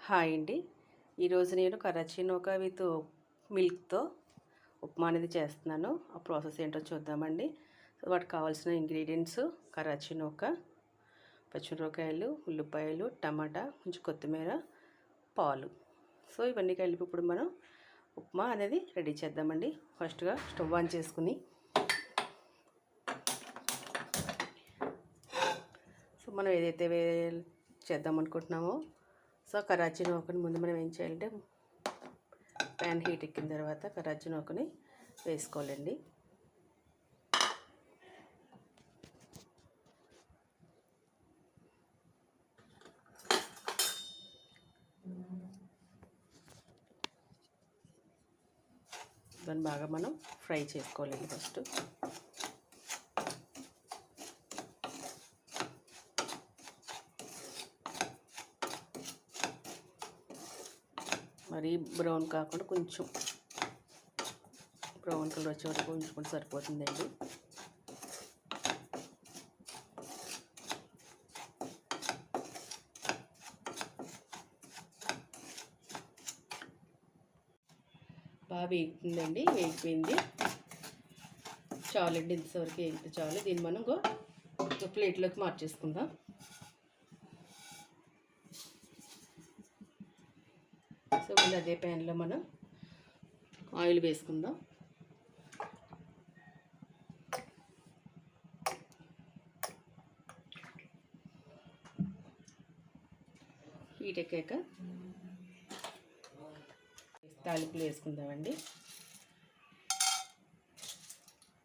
Hi అండి. ఈరోజు నేను కరాచీ నూక విత్ మిల్క్తో ఉప్మా అనేది చేస్తున్నాను. ఆ ప్రాసెస్ ఏంటో చూద్దామండి. సో వాటికి కావాల్సిన ఇంగ్రీడియంట్స్ కరాచీ నూక, పచ్చిమిరపకాయలు, ఉల్లిపాయలు, టమాటా, కొంచెం కొత్తిమీర, పాలు. సో ఇవన్నీ కలిపి ఇప్పుడు మనం ఉప్మా అనేది రెడీ చేద్దామండి. ఫస్ట్గా స్టవ్ ఆన్ చేసుకుని సో మనం ఏదైతే చేద్దాం అనుకుంటున్నామో సో కరాచీ నూకని ముందు మనం ఏం చేయాలంటే ప్యాన్ హీట్ ఎక్కిన తర్వాత కరాచీ నూకని వేసుకోవాలండి. దాన్ని బాగా మనం ఫ్రై చేసుకోవాలండి. ఫస్ట్ మరి బ్రౌన్ కాకుండా కొంచెం బ్రౌన్ కలర్ వచ్చే వరకు ఉంచుకుంటే సరిపోతుందండి. బాగా వేగుతుందండి, వేగిపోయింది. చాలండి, ఇంతవరకు వేగితే చాలు. దీన్ని మనం ఒక ప్లేట్లోకి మార్చేసుకుందాం. సో మళ్ళీ అదే ప్యాన్లో మనం ఆయిల్ వేసుకుందాం. హీట్ ఎక్కాక తాలింపులు వేసుకుందామండి.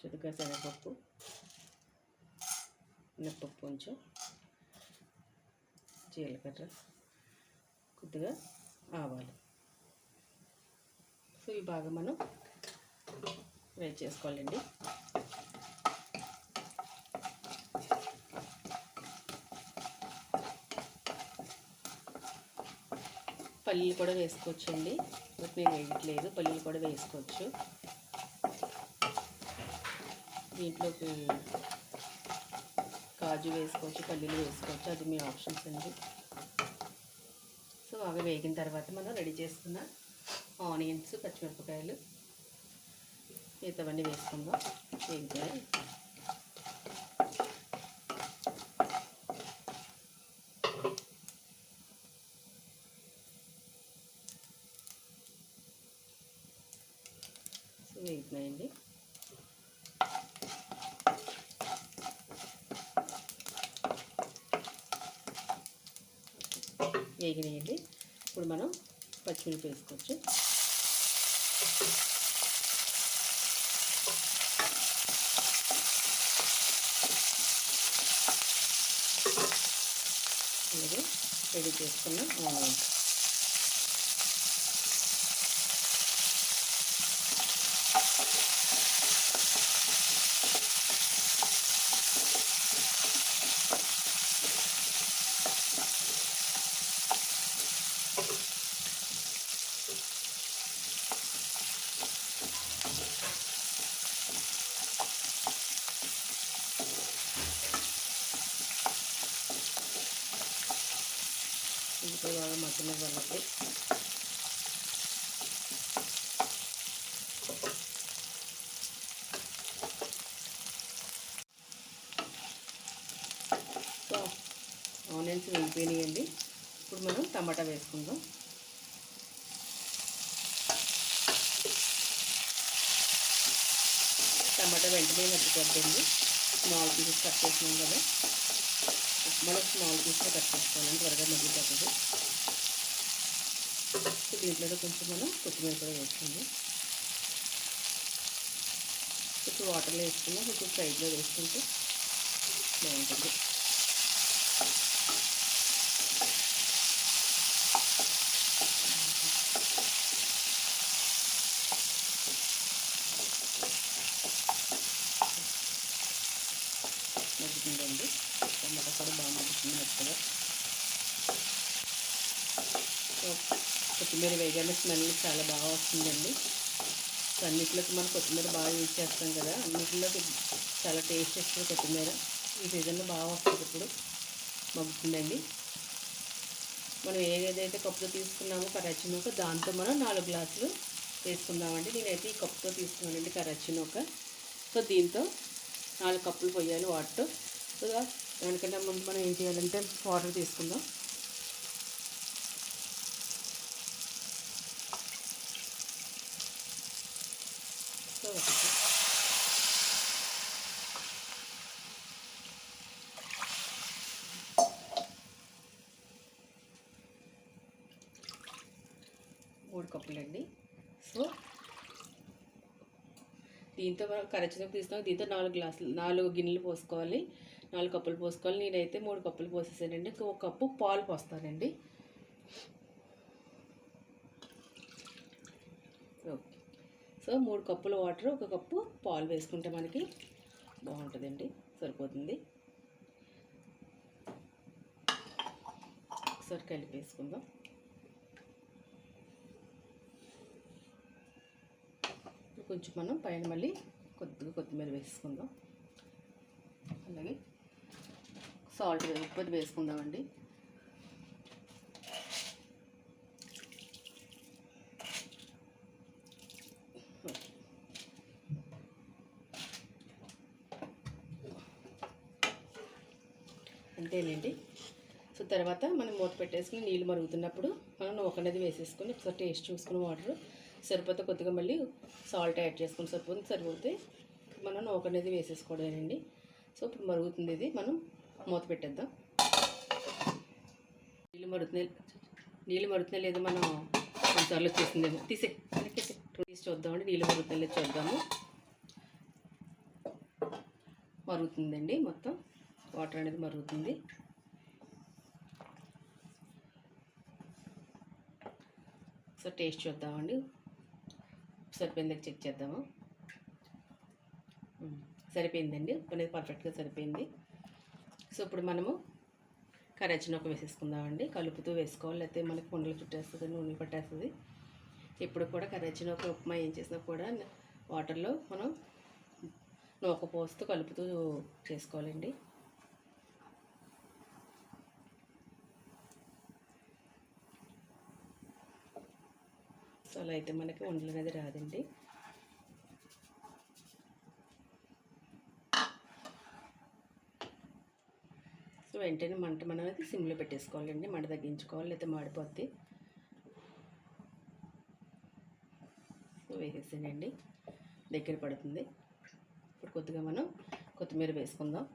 చుదుగా శనగపప్పు, మినప్పప్పు, కొంచెం జీలకర్ర, కొద్దిగా ఆవాలు. సో ఇవి బాగా మనం ఫ్రై చేసుకోవాలండి. పల్లీలు కూడా వేసుకోవచ్చండి, బట్ నేను వేయట్లేదు. పల్లీలు కూడా వేసుకోవచ్చు. దీంట్లోకి కాజు వేసుకోవచ్చు, పల్లీలు వేసుకోవచ్చు, అది మీ ఆప్షన్స్ అండి. సో బాగా వేగిన తర్వాత మనం రెడీ చేసుకున్న ఆనియన్స్, పచ్చిమిరపకాయలు, మిగతావన్నీ వేసుకుందాం. వేగుతాయి. సో వేగుతున్నాయండి. వేగినాయండి. ఇప్పుడు మనం పచ్చిమిరపకాయలు వేసుకోవచ్చు. అలాగే రెడీ చేసుకున్న ఆనియన్స్. ఇంకా బాగా మగ్గిన వాళ్ళకి సో ఆనియన్స్ వేగిపోయినాయండి. ఇప్పుడు మనం టమాటా వేసుకుందాం. టమాటా వెంటనే మగ్గిపోద్దండి. స్మాల్ పీసెస్ కట్ చేసినాం కదా, మనం స్మాల్ పీస్లో కట్ చేసుకోవాలని త్వరగా మగ్గిపోతుంది. సో దీంట్లో కొంచెం మనం కొత్తిమీర కూడా వేసుకుందాం. కొంచెం వాటర్లో వేసుకుందాం, కొంచెం ఫ్రైడ్లో వేసుకుంటే బాగుంటుంది. మగ్గుతుందండి. టమాటా కూడా బాగా మగ్గుతుంది మెత్తగా. సో కొత్తిమీర వేయగానే స్మెల్ చాలా బాగా వస్తుందండి. సో అన్నింటిలోకి మనం కొత్తిమీర బాగా యూజ్ చేస్తాం కదా, అన్నింటిలోకి చాలా టేస్ట్ వస్తుంది కొత్తిమీర. ఈ సీజన్లో బాగా వస్తుంది. ఇప్పుడు మగ్గుతుందండి. మనం ఏదైతే కప్పుతో తీసుకున్నామో కరాచీ నూక దాంతో మనం 4 గ్లాసులు వేసుకుందామండి. నేనైతే ఈ కప్పుతో తీసుకున్నానండి కరాచీ నూక. సో దీంతో 4 కప్పులు పోయాలి వాటర్. సో దానికన్నా ముందు మనం ఏం చేయాలంటే వాటర్ తీసుకుందాం. సో 3 కప్పులండి. సో దీంతో మనం కరచనకు తీస్తాం. దీంతో 4 గిన్నెలు పోసుకోవాలి, 4 కప్పులు పోసుకోవాలి. నేనైతే 3 కప్పులు పోసేసానండి. 1 కప్పు పాలు పోస్తానండి. ఓకే. సో 3 కప్పుల వాటర్, 1 కప్పు పాలు వేసుకుంటే మనకి బాగుంటుందండి, సరిపోతుంది. ఒకసారి కలిపేసుకుందాం. కొంచెం మనం పైన మళ్ళీ కొద్దిగా కొత్తిమీర వేసుకుందాం. అలాగే సాల్ట్ ఉప్పు వేసుకుందామండి. అంతేనండి. సో తర్వాత మనం మూత పెట్టేసుకుని నీళ్ళు మరుగుతున్నప్పుడు మనం నూక అనేది వేసేసుకొని ఒకసారి టేస్ట్ చూసుకుని వాటర్ సరిపోతే కొద్దిగా మళ్ళీ సాల్ట్ యాడ్ చేసుకుని సరిపోతే మనం నూక అనేది వేసేసుకోవడమేనండి. సో ఇప్పుడు మరుగుతుంది, ఇది మనం మూత పెట్టేద్దాం. నీళ్ళు మరుగుతున్నాయి లేదు, మనం కొన్నిసార్లు వచ్చేసిందేమో తీసి చూద్దామండి. నీళ్ళు మరుగుతున్నాయి లేదు చూద్దాము. మరుగుతుందండి, మొత్తం వాటర్ అనేది మరుగుతుంది. సో టేస్ట్ చూద్దామండి, సరిపోయింది చెక్ చేద్దాము. సరిపోయిందండి, అనేది పర్ఫెక్ట్గా సరిపోయింది. సో ఇప్పుడు మనము కరాచీ నూక వేసేసుకుందామండి. కలుపుతూ వేసుకోవాలి, లేకపోతే మనకి కుండలు చుట్టేస్తుంది, నూనె పట్టేస్తుంది. ఎప్పుడు కూడా కరాచీ నూక ఉప్మా ఏం చేసినా కూడా వాటర్లో మనం నూక పోస్తూ కలుపుతూ చేసుకోవాలండి. సో అలా అయితే మనకి వండలు అనేది రాదండి. సో వెంటనే మంట మనం అయితే సిమ్లో పెట్టేసుకోవాలండి, మంట తగ్గించుకోవాలి, లేకపోతే మాడిపోద్ది. సో వేసేసానండి, దగ్గర పడుతుంది. ఇప్పుడు కొద్దిగా మనం కొత్తిమీర వేసుకుందాం.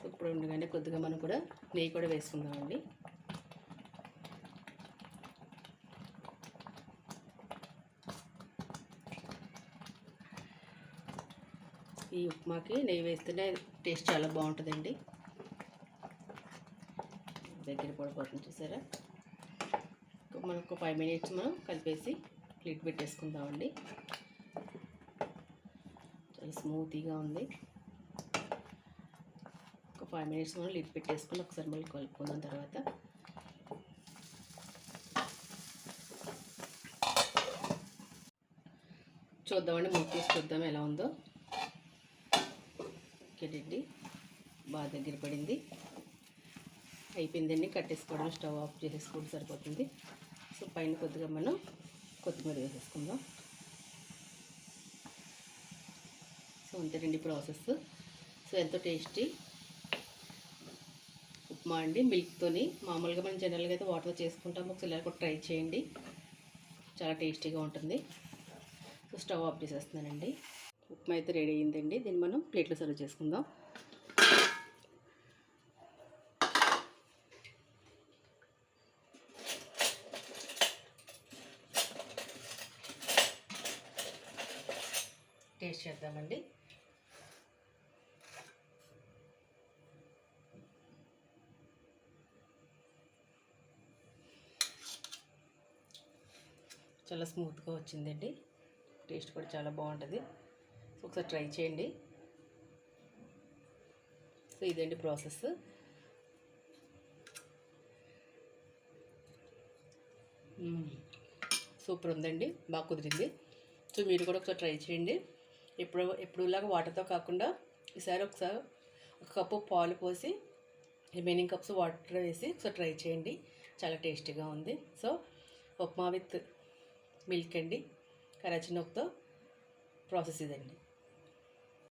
ఇప్పుడు ఉండగానే కొద్దిగా మనం కూడా నెయ్యి కూడా వేసుకుందామండి. ఈ ఉప్మాకి నెయ్యి వేస్తేనే టేస్ట్ చాలా బాగుంటుందండి. దగ్గర పడిపోతుంది చూసారా. మనకు 5 మినిట్స్ మనం కలిపేసి లిడ్ పెట్టేసుకుందామండి. చాలా స్మూతీగా ఉంది. 5 మినిట్స్ మనం లిడ్ పెట్టేసుకుని ఒకసారి మళ్ళీ కలుపుకుందాం. తర్వాత చూద్దామండి, మూత తీసి చూద్దాం ఎలా ఉందో. ఓకేనండి, బాగా దగ్గర పడింది, అయిపోయిందండి. కట్టేసుకోవడం, స్టవ్ ఆఫ్ చేసేసుకోవడం సరిపోతుంది. సో పైన కొద్దిగా మనం కొత్తిమీర వేసేసుకుందాం. సో అంతేనండి ప్రాసెస్. సో ఎంతో టేస్టీ ఉప్మా అండి, మిల్క్తోని. మామూలుగా మనం జనరల్గా అయితే వాటర్తో చేసుకుంటాము, ఒకసారి కూడా ట్రై చేయండి, చాలా టేస్టీగా ఉంటుంది. సో స్టవ్ ఆఫ్ చేసేస్తున్నానండి. ఉప్మా అయితే రెడీ అయిందండి. దీన్ని మనం ప్లేట్లో సర్వ్ చేసుకుందాం. టేస్ట్ చేద్దామండి. చాలా స్మూత్గా వచ్చిందండి, టేస్ట్ కూడా చాలా బాగుంటుంది. సో ఒకసారి ట్రై చేయండి. సో ఇదండి ప్రాసెస్. సూపర్ ఉందండి, బాగా కుదిరింది. సో మీరు కూడా ఒకసారి ట్రై చేయండి. ఎప్పుడులాగా వాటర్తో కాకుండా ఈసారి ఒకసారి ఒక కప్పు పాలు పోసి రిమైనింగ్ కప్స్ వాటర్ వేసి ఒకసారి ట్రై చేయండి, చాలా టేస్టీగా ఉంది. సో ఉప్మా విత్ మిల్క్ అండి, కరాచీ నోక్తో ప్రాసెస్ ఇదండి.